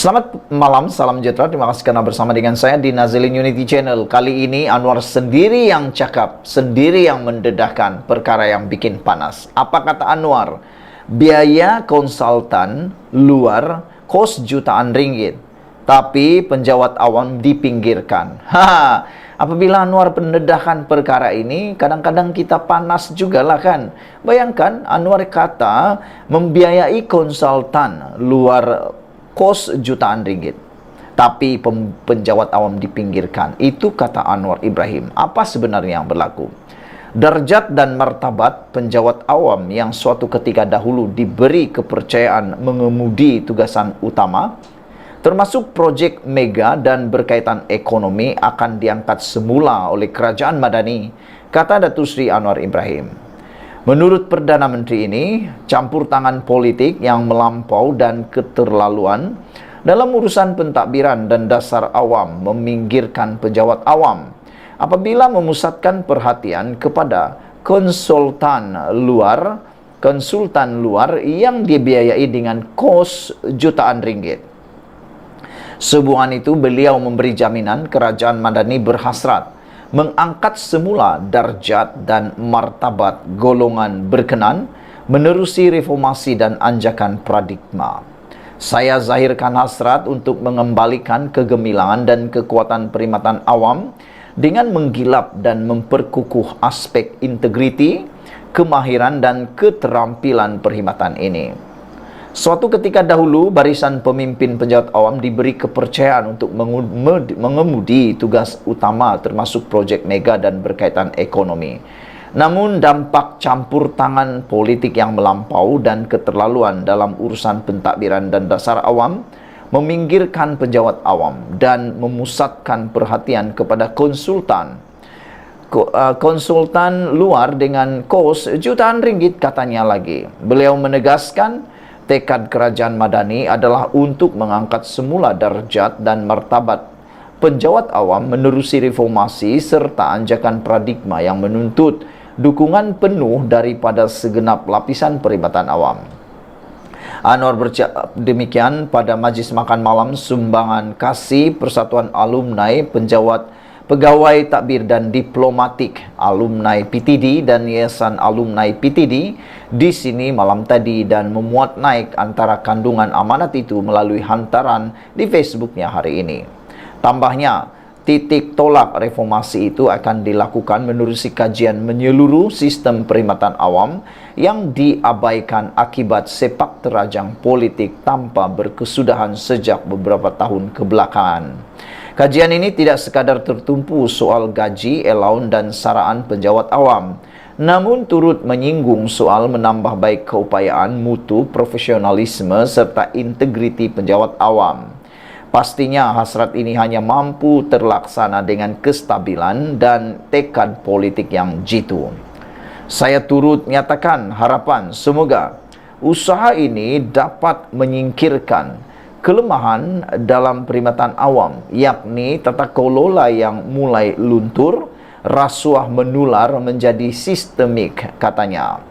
Selamat malam, salam sejahtera. Terima kasih karena bersama dengan saya di Nazilin Unity Channel. Kali ini Anwar sendiri yang cakap, sendiri yang mendedahkan perkara yang bikin panas. Apa kata Anwar? Biaya konsultan luar kos jutaan ringgit, tapi penjawat awam dipinggirkan. Apabila Anwar mendedahkan perkara ini, kadang-kadang kita panas juga lah kan. Bayangkan Anwar kata membiayai konsultan luar kos jutaan ringgit, tapi penjawat awam dipinggirkan. Itu kata Anwar Ibrahim. Apa sebenarnya yang berlaku? Darjat dan martabat penjawat awam yang suatu ketika dahulu diberi kepercayaan mengemudi tugasan utama, termasuk projek mega dan berkaitan ekonomi, akan diangkat semula oleh Kerajaan Madani, kata Datuk Seri Anwar Ibrahim. Menurut Perdana Menteri ini, campur tangan politik yang melampau dan keterlaluan dalam urusan pentadbiran dan dasar awam meminggirkan pejabat awam apabila memusatkan perhatian kepada konsultan luar yang dibiayai dengan kos jutaan ringgit. Sebuahan itu beliau memberi jaminan Kerajaan Madani berhasrat mengangkat semula darjat dan martabat golongan berkenan menerusi reformasi dan anjakan paradigma. Saya zahirkan hasrat untuk mengembalikan kegemilangan dan kekuatan perkhidmatan awam dengan menggilap dan memperkukuh aspek integriti, kemahiran dan keterampilan perkhidmatan ini. Suatu ketika dahulu, barisan pemimpin penjawat awam diberi kepercayaan untuk mengemudi tugas utama termasuk projek mega dan berkaitan ekonomi. Namun dampak campur tangan politik yang melampau dan keterlaluan dalam urusan pentadbiran dan dasar awam meminggirkan penjawat awam dan memusatkan perhatian kepada konsultan luar dengan kos jutaan ringgit, katanya lagi. Beliau menegaskan tekad Kerajaan Madani adalah untuk mengangkat semula darjat dan martabat penjawat awam menerusi reformasi serta anjakan paradigma yang menuntut dukungan penuh daripada segenap lapisan perkhidmatan awam. Anwar bercakap demikian pada majlis makan malam sumbangan kasih Persatuan Alumni Pegawai Takbir dan Diplomatik Alumni PTD dan Yayasan Alumni PTD di sini malam tadi, dan memuat naik antara kandungan amanat itu melalui hantaran di Facebooknya hari ini. Tambahnya, titik tolak reformasi itu akan dilakukan menerusi kajian menyeluruh sistem perkhidmatan awam yang diabaikan akibat sepak terajang politik tanpa berkesudahan sejak beberapa tahun kebelakangan. Kajian ini tidak sekadar tertumpu soal gaji, allowance dan saraan penjawat awam, namun turut menyinggung soal menambah baik keupayaan, mutu, profesionalisme serta integriti penjawat awam. Pastinya hasrat ini hanya mampu terlaksana dengan kestabilan dan tekad politik yang jitu. Saya turut menyatakan harapan semoga usaha ini dapat menyingkirkan kelemahan dalam perkhidmatan awam, yakni tata kelola yang mulai luntur, rasuah menular menjadi sistemik, katanya.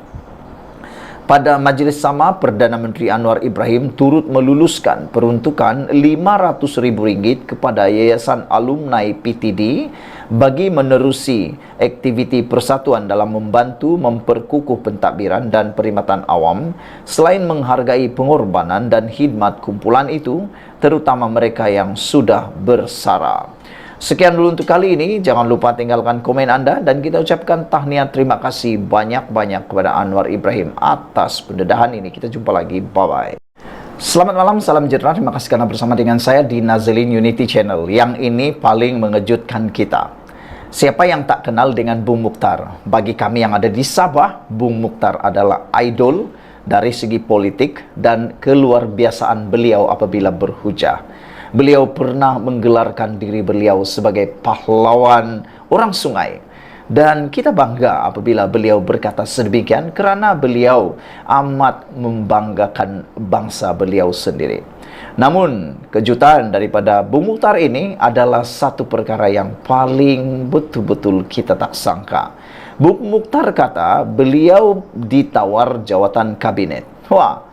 Pada majlis sama, Perdana Menteri Anwar Ibrahim turut meluluskan peruntukan RM500,000 kepada Yayasan Alumni PTD bagi menerusi aktiviti persatuan dalam membantu memperkukuh pentadbiran dan perkhidmatan awam, selain menghargai pengorbanan dan khidmat kumpulan itu, terutama mereka yang sudah bersara. Sekian dulu untuk kali ini. Jangan lupa tinggalkan komen Anda dan kita ucapkan tahniah terima kasih banyak-banyak kepada Anwar Ibrahim atas pendedahan ini. Kita jumpa lagi. Bye-bye. Selamat malam, salam sejahtera. Terima kasih karena bersama dengan saya di Nazilin Unity Channel. Yang ini paling mengejutkan kita. Siapa yang tak kenal dengan Bung Mukhtar? Bagi kami yang ada di Sabah, Bung Mukhtar adalah idol dari segi politik dan keluarbiasaan beliau apabila berhujah. Beliau pernah menggelarkan diri beliau sebagai pahlawan orang sungai. Dan kita bangga apabila beliau berkata sedemikian kerana beliau amat membanggakan bangsa beliau sendiri. Namun, kejutan daripada Bung Mukhtar ini adalah satu perkara yang paling betul-betul kita tak sangka. Bung Mukhtar kata beliau ditawar jawatan kabinet. Wah,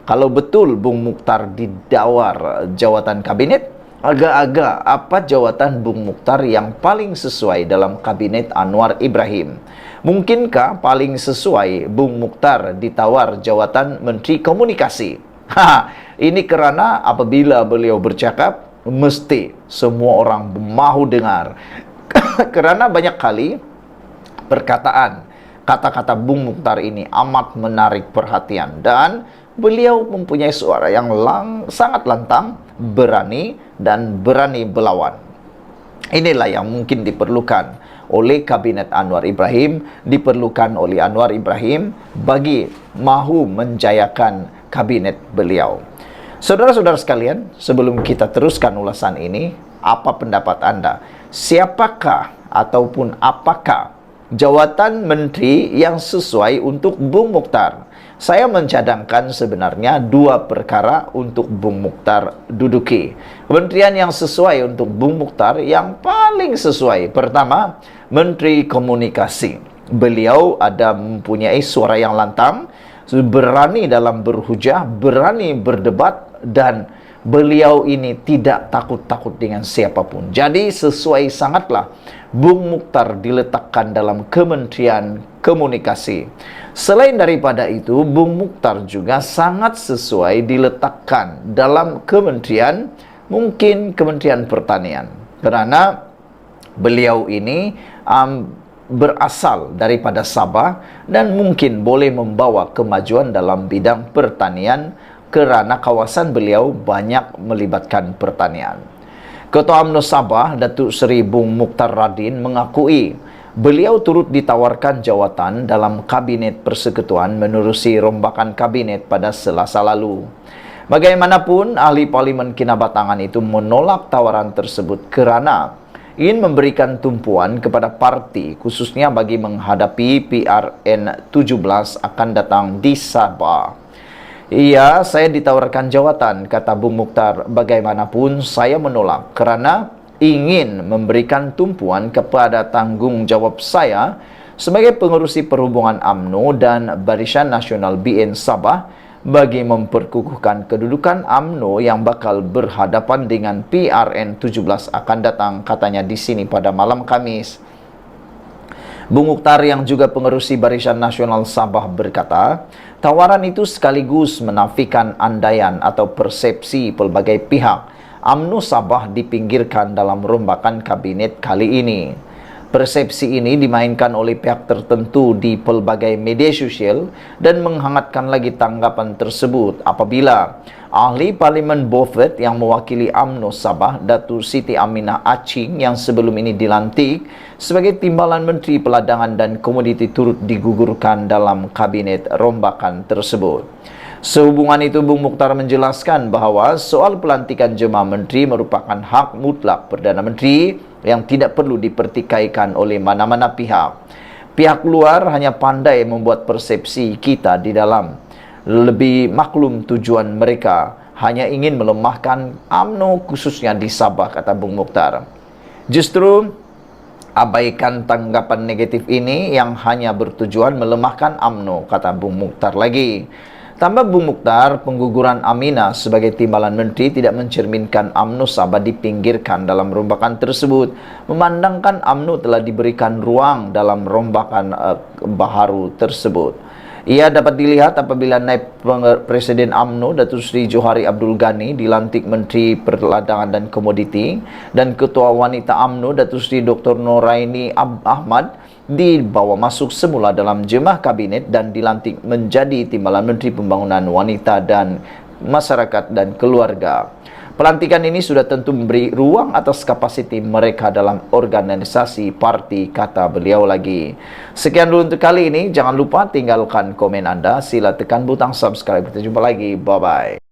Kalau betul Bung Mukhtar didawar jawatan kabinet, agak-agak apa jawatan Bung Mukhtar yang paling sesuai dalam kabinet Anwar Ibrahim? Mungkinkah paling sesuai Bung Mukhtar ditawar jawatan Menteri Komunikasi? Ini karena apabila beliau bercakap, mesti semua orang mahu dengar. Karena banyak kali perkataan, kata-kata Bung Mukhtar ini amat menarik perhatian. Dan beliau mempunyai suara yang sangat lantang, berani, dan berani melawan. Inilah yang mungkin diperlukan oleh kabinet Anwar Ibrahim, diperlukan oleh Anwar Ibrahim bagi mahu menjayakan kabinet beliau. Saudara-saudara sekalian, sebelum kita teruskan ulasan ini, apa pendapat Anda? Siapakah ataupun apakah jawatan menteri yang sesuai untuk Bung Mukhtar? Saya mencadangkan sebenarnya dua perkara untuk Bung Mukhtar duduki. Kementerian yang sesuai untuk Bung Mukhtar, yang paling sesuai, pertama, Menteri Komunikasi. Beliau mempunyai suara yang lantang, berani dalam berhujah, berani berdebat, dan beliau ini tidak takut-takut dengan siapapun. Jadi sesuai sangatlah Bung Mukhtar diletakkan dalam Kementerian Komunikasi. Selain daripada itu, Bung Mukhtar juga sangat sesuai diletakkan dalam kementerian, mungkin Kementerian Pertanian. Karena beliau ini berasal daripada Sabah dan mungkin boleh membawa kemajuan dalam bidang pertanian karena kawasan beliau banyak melibatkan pertanian. Ketua UMNO Sabah, Datuk Seri Bung Mukhtar Radin, mengakui beliau turut ditawarkan jawatan dalam Kabinet Persekutuan menerusi rombakan kabinet pada Selasa lalu. Bagaimanapun, ahli Parlimen Kinabatangan itu menolak tawaran tersebut kerana ingin memberikan tumpuan kepada parti, khususnya bagi menghadapi PRN 17 akan datang di Sabah. Iya, saya ditawarkan jawatan, kata Bung Mukhtar. Bagaimanapun, saya menolak kerana ingin memberikan tumpuan kepada tanggung jawab saya sebagai pengerusi perhubungan UMNO dan Barisan Nasional BN Sabah bagi memperkukuhkan kedudukan UMNO yang bakal berhadapan dengan PRN 17 akan datang, katanya di sini pada malam Kamis. Bung Mukhtar yang juga pengerusi Barisan Nasional Sabah berkata, tawaran itu sekaligus menafikan andaian atau persepsi pelbagai pihak UMNO Sabah dipinggirkan dalam rombakan kabinet kali ini. Persepsi ini dimainkan oleh pihak tertentu di pelbagai media sosial dan menghangatkan lagi tanggapan tersebut apabila ahli Parlimen Beaufort yang mewakili UMNO Sabah, Datuk Siti Aminah Aching, yang sebelum ini dilantik sebagai Timbalan Menteri Peladangan dan Komoditi turut digugurkan dalam kabinet rombakan tersebut. Sehubungan itu, Bung Mukhtar menjelaskan bahawa soal pelantikan jemaah menteri merupakan hak mutlak Perdana Menteri yang tidak perlu dipertikaikan oleh mana-mana pihak. Pihak luar hanya pandai membuat persepsi kita di dalam. Lebih maklum tujuan mereka hanya ingin melemahkan UMNO khususnya di Sabah, kata Bung Mukhtar. Justru abaikan tanggapan negatif ini yang hanya bertujuan melemahkan UMNO, kata Bung Mukhtar lagi. Tambah Bung Mukhtar, pengguguran Aminah sebagai Timbalan Menteri tidak mencerminkan UMNO Sabah dipinggirkan dalam rombakan tersebut, memandangkan UMNO telah diberikan ruang dalam rombakan baharu tersebut. Ia dapat dilihat apabila naib Presiden UMNO Datuk Seri Johari Abdul Ghani dilantik Menteri Perdagangan dan Komoditi, dan Ketua Wanita UMNO Datuk Seri Dr. Noraini Ahmad dibawa masuk semula dalam jemaah kabinet dan dilantik menjadi Timbalan Menteri Pembangunan Wanita dan Masyarakat dan Keluarga. Pelantikan ini sudah tentu memberi ruang atas kapasiti mereka dalam organisasi parti, kata beliau lagi. Sekian dulu untuk kali ini. Jangan lupa tinggalkan komen Anda. Sila tekan butang subscribe. Kita jumpa lagi. Bye-bye.